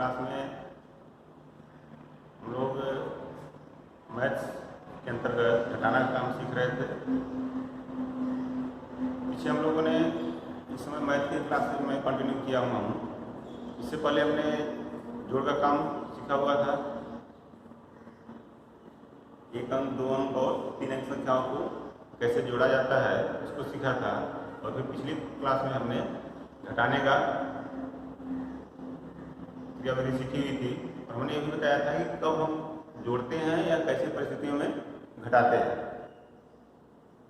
Class में हम लोग मैथ्स के अंतर्गत घटाना का काम सीख रहे थे। पीछे हम लोगों ने इस समय मैथ की क्लासेज में कंटिन्यू किया हुआ हूँ। इससे पहले हमने जोड़ का काम सीखा हुआ था। 1 अंक 2 अंक और 3 अंक संख्याओं को कैसे जोड़ा जाता है उसको सीखा था। और फिर पिछली क्लास में हमने घटाने का क्रियाविधि सीखी हुई थी और हमने ये भी बताया था कि कब हम जोड़ते हैं या कैसे परिस्थितियों में घटाते हैं।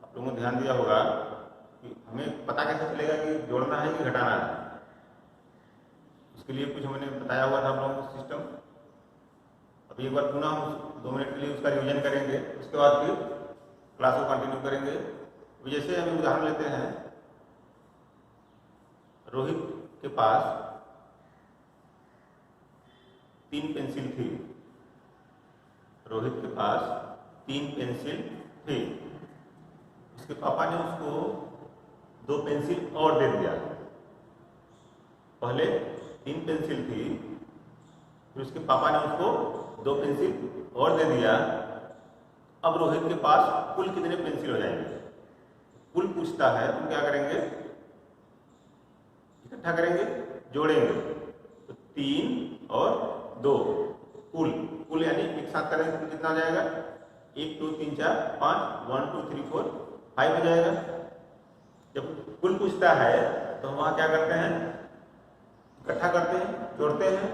आप लोगों ने ध्यान दिया होगा कि हमें पता कैसे चलेगा कि जोड़ना है कि घटाना है। उसके लिए कुछ हमने बताया हुआ था आप लोगों को सिस्टम। अभी एक बार पुनः हम 2 मिनट के लिए उसका रिवीजन करेंगे, उसके बाद फिर क्लास को कंटिन्यू करेंगे। जैसे हम उदाहरण लेते हैं, रोहित के पास 3 पेंसिल थी। रोहित के पास 3 पेंसिल थी। उसके पापा ने उसको 2 पेंसिल और दे दिया। पहले 3 पेंसिल थी, फिर उसके पापा ने उसको 2 पेंसिल और दे दिया। अब रोहित के पास कुल कितने पेंसिल हो जाएंगे? कुल पूछता है, तुम क्या करेंगे? इकट्ठा करेंगे, जोड़ेंगे। तो 3 और 2 कुल यानी एक साथ करेंगे तो कितना हो जाएगा? 1 2 3 4 5 1 2 3 4 5 हो जाएगा। जब कुल पूछता है तो हम वहाँ क्या करते हैं? इकट्ठा करते हैं, जोड़ते हैं।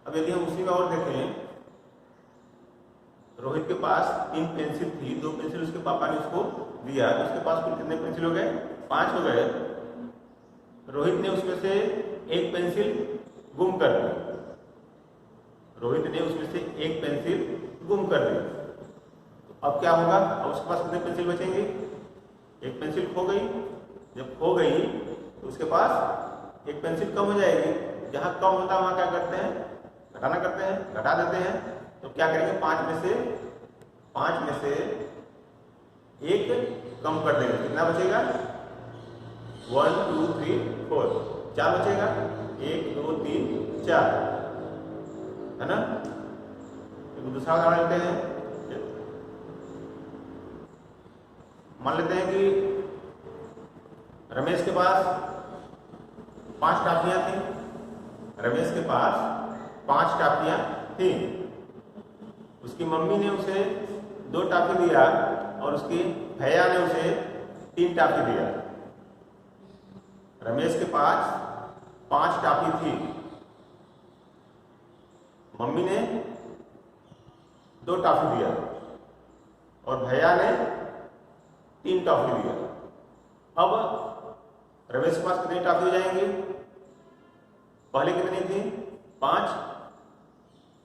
अब यदि हम उसी में और देखें, रोहित के पास 3 पेंसिल थी, 2 पेंसिल उसके पापा ने उसको दिया, तो उसके पास कुल कितने पेंसिल हो गए? 5 हो गए। रोहित ने उसमें से 1 पेंसिल गुम कर दी। रोहित ने उसमें से 1 पेंसिल गुम कर दी। तो अब क्या होगा? अब उसके पास कितने पेंसिल बचेंगे? 1 पेंसिल खो गई। जब खो गई तो उसके पास 1 पेंसिल कम हो जाएगी। जहाँ कम होता है वहाँ क्या करते हैं? घटाना करते हैं, घटा देते हैं। तो क्या करेंगे? 5 में से 1 कम कर देंगे। कितना बचेगा? 1 2 3 4 4 बचेगा। 1 2 3 4 है ना। तो दूसरा उदाहरण लेते हैं। मान लेते हैं कि रमेश के पास 5 टाफियां थी। रमेश के पास 5 टाफियां थी। उसकी मम्मी ने उसे 2 टाफी दिया और उसकी भैया ने उसे 3 टाफी दिया। रमेश के पास 5 टाफी थी। मम्मी ने 2 टाफी दिया और भैया ने 3 टॉफी दिया। अब रमेश के पास कितनी टॉफी हो जाएंगी? पहले कितनी थी? 5।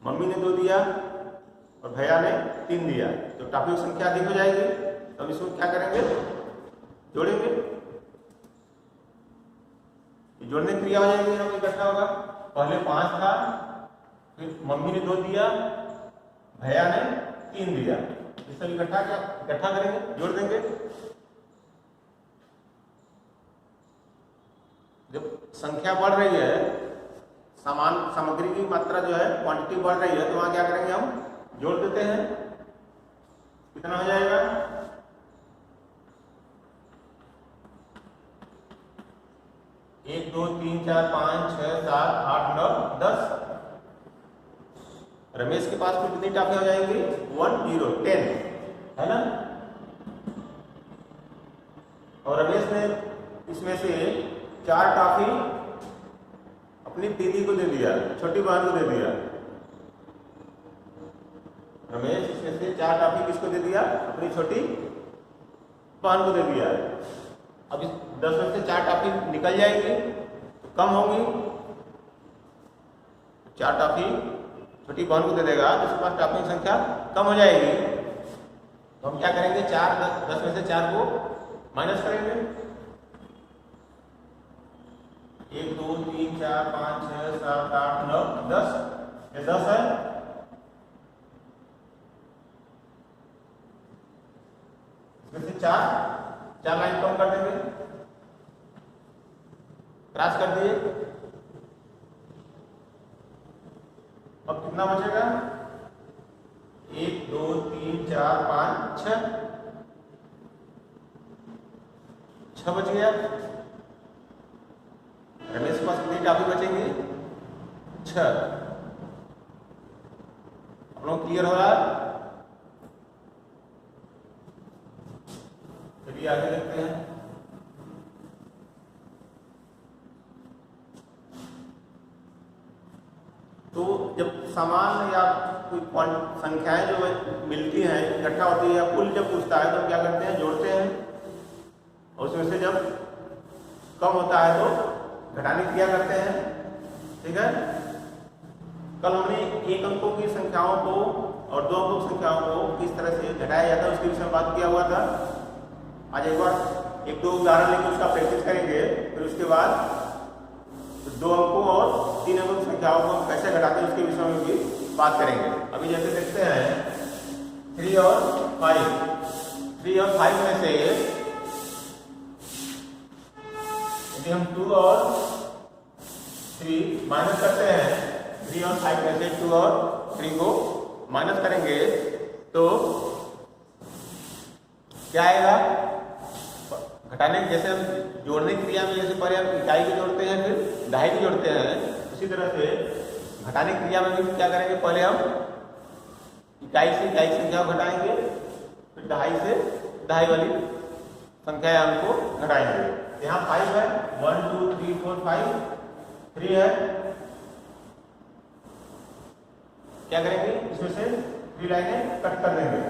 मम्मी ने 2 दिया और भैया ने 3 दिया, तो टॉफी की संख्या अधिक हो जाएगी। तो अब इसको क्या करेंगे? जोड़ेंगे। जोड़ने की क्रिया हो जाएगी, हम इकट्ठा होगा। पहले 5 था, फिर मम्मी ने 2 दिया, भैया ने 3 दिया। ये सब इकट्ठा करेंगे, जोड़ देंगे। जब संख्या बढ़ रही है, सामान सामग्री की मात्रा जो है, क्वांटिटी बढ़ रही है, तो वहां क्या करेंगे? हम जोड़ देते हैं। कितना हो जाएगा? 1 2 3 4 5 6 7 8 9 10। रमेश के पास कुल कितनी टाफी हो जाएंगी? 1 0 10 है ना। और रमेश ने इसमें से 4 टाफी अपनी दीदी को दे दिया, छोटी बहन को दे दिया। रमेश इसमें से 4 टाफी किसको दे दिया? अपनी छोटी बहन को दे दिया। अब इस 10 में से 4 टाफी निकल जाएगी तो कम होंगी। 4 टाफी छोटी बहन को दे देगा तो उसके पास टाफी की संख्या कम हो जाएगी। तो हम क्या करेंगे? 10 में से 4 को माइनस करेंगे। 1 2 3 4 5 6 7 8 9 10। ये 10 है। इसमें से 4 लाइन कम कर देंगे, क्रॉस कर दिए। कितना बचेगा? 1 2 3 4 5 6, 6 बच गया। रमेश के पास कितनी टॉफी बचेंगी? 6। आप लोग क्लियर हो रहा है? चलिए आगे देखते हैं। तो जब समान या कोई संख्याएं जो मिलती हैं, इकट्ठा होती है या कुल जब पूछता है तो हम क्या करते हैं? जोड़ते हैं, और उसमें से जब कम होता है तो घटाने की क्रिया करते हैं। ठीक है। कल हमने एक अंकों की संख्याओं को और 2 अंकों की संख्याओं को किस तरह से घटाया जाता है उसके विषय में बात किया हुआ था। आज एक बार 1 2 उदाहरण लेकर उसका प्रैक्टिस करेंगे, फिर उसके बाद 2 अंकों और 3 अंकों की संख्याओं को हम कैसे घटाते हैं उसके विषय में भी बात करेंगे। अभी जैसे देखते हैं 3 और 5। 3 और 5 में से यदि हम 2 और 3 माइनस करते हैं, 3 और 5 में से 2 और 3 को माइनस करेंगे तो क्या आएगा? घटाने की, जैसे हम जोड़ने की क्रिया में जैसे पहले हम इकाई को जोड़ते हैं फिर दहाई को जोड़ते हैं, उसी तरह से घटाने की क्रिया में भी क्या करेंगे? पहले हम इकाई से इकाई की संख्या को घटाएंगे, फिर दहाई से दहाई वाली संख्या या अंक को घटाएंगे। यहाँ 5 है, 1 2 3 4 5, 3 है, क्या करेंगे? इसमें से 3 लाइनें कट कर देंगे।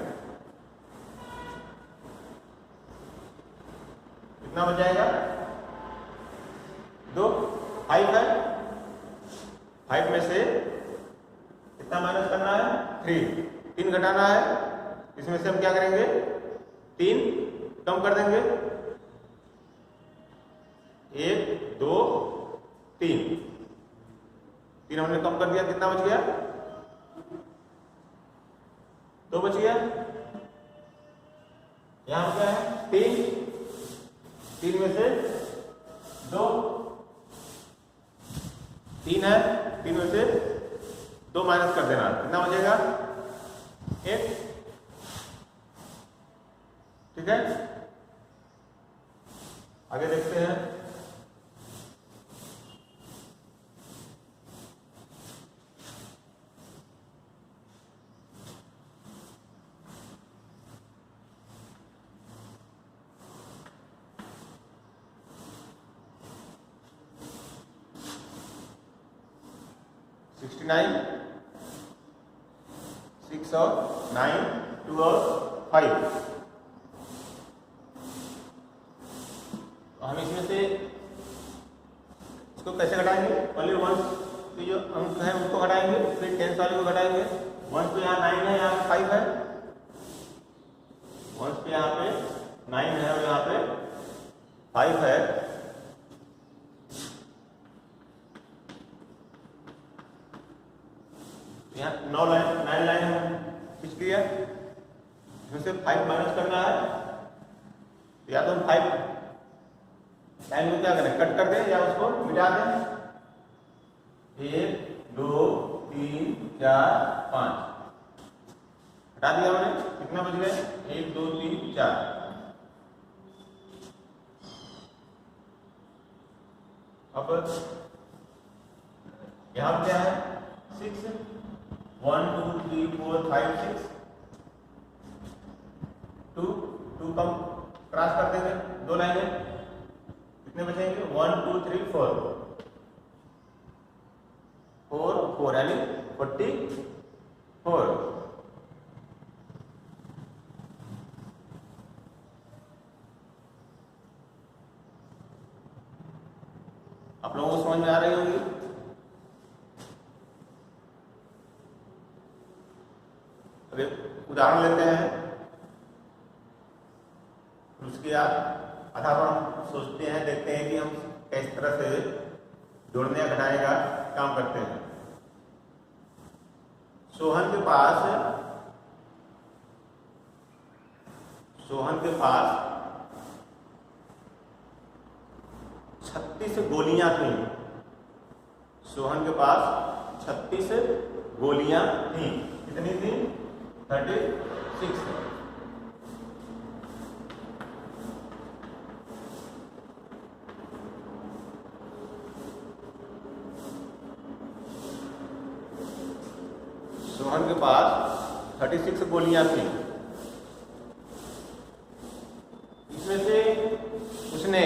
कितना बच जाएगा? 2। 5 है, 5 में से कितना माइनस करना है? 3 घटाना है, इसमें से हम क्या करेंगे? 3 कम कर देंगे। 1 2 3 हमने कम कर दिया, कितना बच गया? 2 बच गया। यहां क्या है? 3 में से 2, 3 है, 3 में से 2 माइनस कर देना, कितना बचेगा? 1। ठीक है। आगे देखते हैं। नाइन 6 और 9, 2 और 5। तो हम इसमें से इसको कैसे घटाएंगे? पहले 1 के जो अंक है उसको घटाएंगे, फिर 10 वाले को घटाएंगे। 1 पे यहाँ 9 है, यहाँ पे 5 है। 1 पे यहाँ पे 9 है और यहाँ पे 5 है। यहाँ 9 लाइन खींच लिया, इसमें से 5 माइनस करना है। या तो हम 5 लाइन को क्या करें? कट कर दें या उसको मिटा दें। 1 2 3 4 5 हटा दिया हमने, कितना बच गए? 1 2 3 4। अब यहाँ क्या है? 6 1 2 3 4 5 6, 2 कम क्रॉस कर देंगे, 2 लाइनें, कितने बचेंगे? 1 2 3 4 4 यानी 44। आप लोगों को समझ में आ रही होगी? उदाहरण लेते हैं, उसके आधार पर हम सोचते हैं, देखते हैं कि हम किस तरह से जोड़ने या घटाने का काम करते हैं। सोहन के पास 36 गोलियां थी। सोहन के पास 36 गोलियां थी। कितनी थी? 36। सोहन के पास 36 गोलियां थी। इसमें से उसने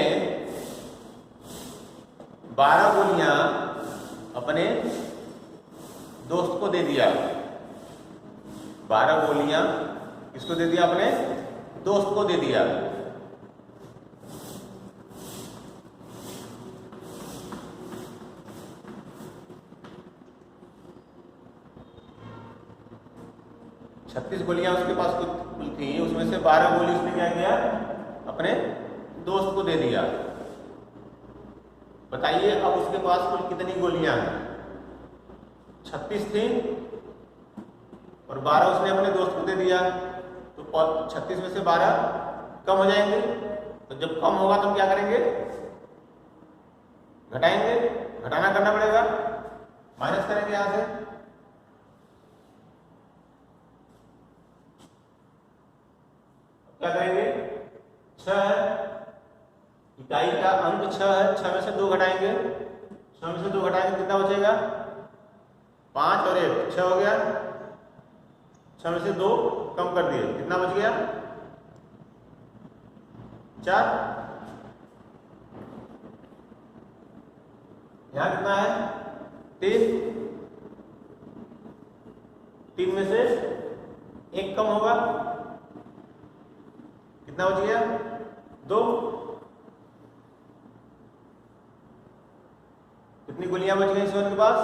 12 गोलियां अपने दोस्त को दे दिया। 12 गोलियां किसको दे दिया? अपने दोस्त को दे दिया। छत्तीस गोलियां उसके पास कुल थी, उसमें से 12 गोली उसने क्या किया? अपने दोस्त को दे दिया। बताइए अब उसके पास कुल कितनी गोलियां हैं? 36 थी और 12 उसने अपने दोस्त को दे दिया, तो 36 में से 12 कम हो जाएंगे। तो जब कम होगा तो क्या करेंगे? घटाएंगे, घटाना करना पड़ेगा, माइनस करेंगे यहां से। क्या करेंगे? 6 इकाई का अंक 6 है, 6 में से 2 घटाएंगे, 6 में से 2 घटाएंगे कितना बचेगा? 5 और 1 6 हो गया। 6 में से 2 कम कर दिए, कितना बच गया? 4। यहां कितना है? 3। 3 में से 1 कम होगा, कितना बच गया? 2। कितनी गोलियां बच गई सोहन के पास?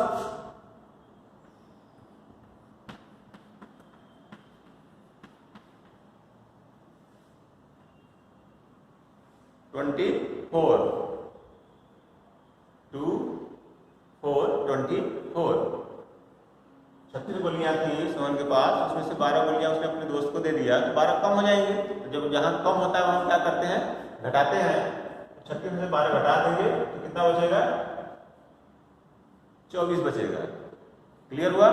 24। 2 4 24। 36 गोलियां थी सोहन के पास, उसमें से 12 गोलियां उसने अपने दोस्त को दे दिया, तो 12 कम हो जाएंगे। तो जब जहां कम होता है वहां क्या करते हैं? घटाते हैं। 36 में से 12 घटा देंगे तो कितना बचेगा? 24 बचेगा। क्लियर हुआ?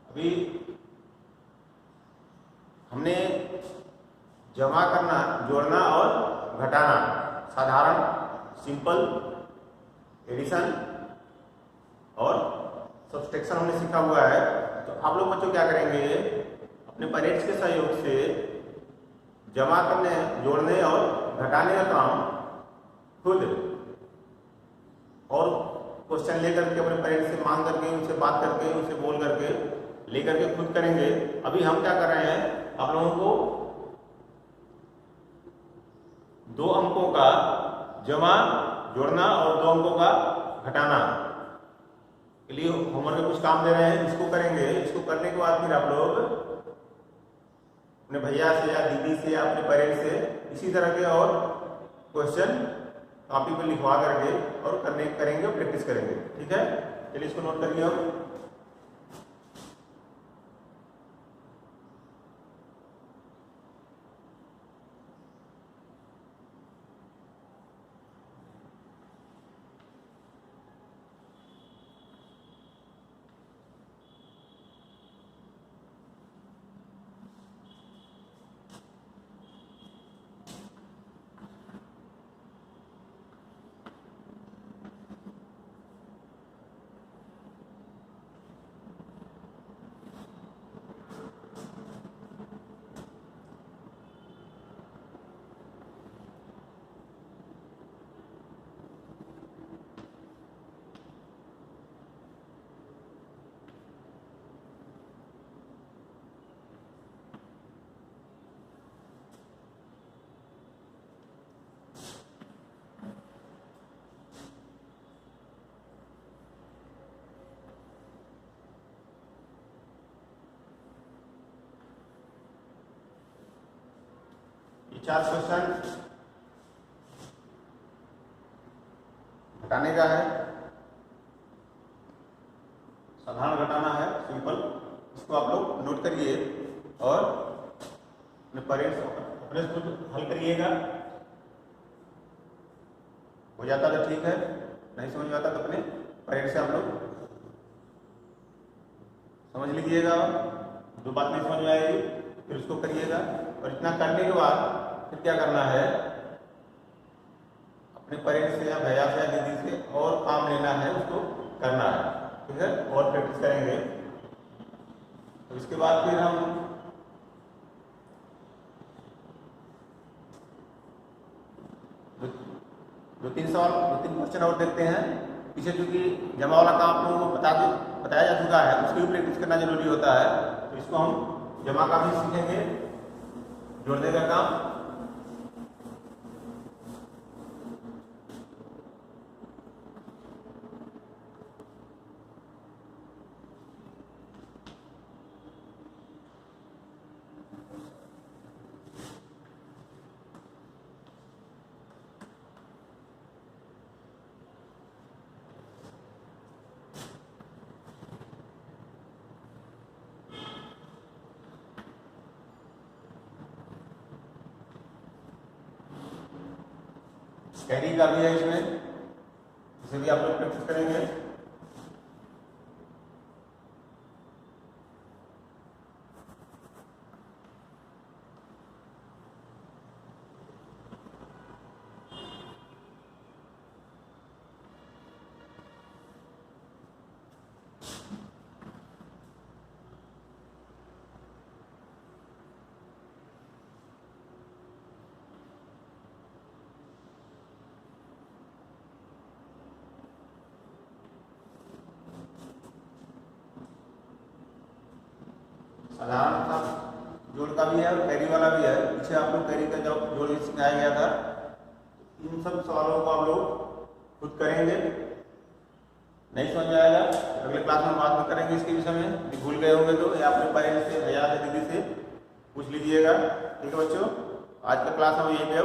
अभी हमने जमा करना, जोड़ना और घटाना, साधारण, सिंपल, एडिशन और सब्सट्रैक्शन हमने सीखा हुआ है। तो आप लोग बच्चों क्या करेंगे? अपने पेरेंट्स के सहयोग से जमा करने, जोड़ने और घटाने का काम खुद और क्वेश्चन लेकर के अपने पेरेंट्स से मांग करके, उनसे बात करके, उनसे बोल करके लेकर के खुद करेंगे। अभी हम क्या कर रहे हैं? आप लोगों को 2 अंकों का जमा, जोड़ना और 2 अंकों का घटाना के लिए होमवर्क में कुछ काम दे रहे हैं, इसको करेंगे। इसको करने के बाद फिर आप लोग अपने भैया से या दीदी से या अपने पेरेंट्स से इसी तरह के और क्वेश्चन कॉपी पर लिखवा करके और करेंगे और प्रैक्टिस करेंगे। ठीक है, चलिए इसको नोट करिए हम। ये 4 क्वेश्चन हटाने का है, साधारण घटाना है, सिंपल। इसको आप लोग नोट करिए और अपने पेरेंट्स को हल करिएगा। हो जाता तो ठीक है, नहीं समझ में आता तो अपने पेरेंट्स से आप लोग समझ लीजिएगा। जो बात नहीं समझ में आएगी फिर उसको करिएगा। और इतना करने के बाद फिर क्या करना है, अपने पेरेंट्स से या भैया से या दीदी से और काम लेना है, उसको करना है, ठीक है। और प्रैक्टिस करेंगे। तो इसके बाद फिर हम दो तीन क्वेश्चन और देखते हैं। पीछे चूंकि जमा वाला काम आप लोगों को बताया जा चुका है, उसकी भी प्रैक्टिस करना जरूरी होता है। तो इसको हम जमा का भी सीखेंगे, जोड़ने का काम। कैरी का भी है इसमें, इसे भी आप लोग प्रैक्टिस करेंगे। साधारण था, जोड़ का भी है और कैरी वाला भी है। पीछे आप लोग कैरी का जब जोड़ भी सिखाया गया था। इन सब सवालों को आप लोग खुद करेंगे। नहीं समझ में आएगा तो अगले क्लास में बात भी करेंगे इसके विषय में। भूल गए होंगे तो या अपने पेरेंट्स से, भैया से, दीदी से पूछ लीजिएगा, ठीक है बच्चों। आज का क्लास हम यहीं पे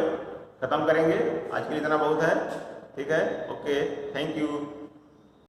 खत्म करेंगे। आज के लिए इतना बहुत है, ठीक है। Okay, thank you.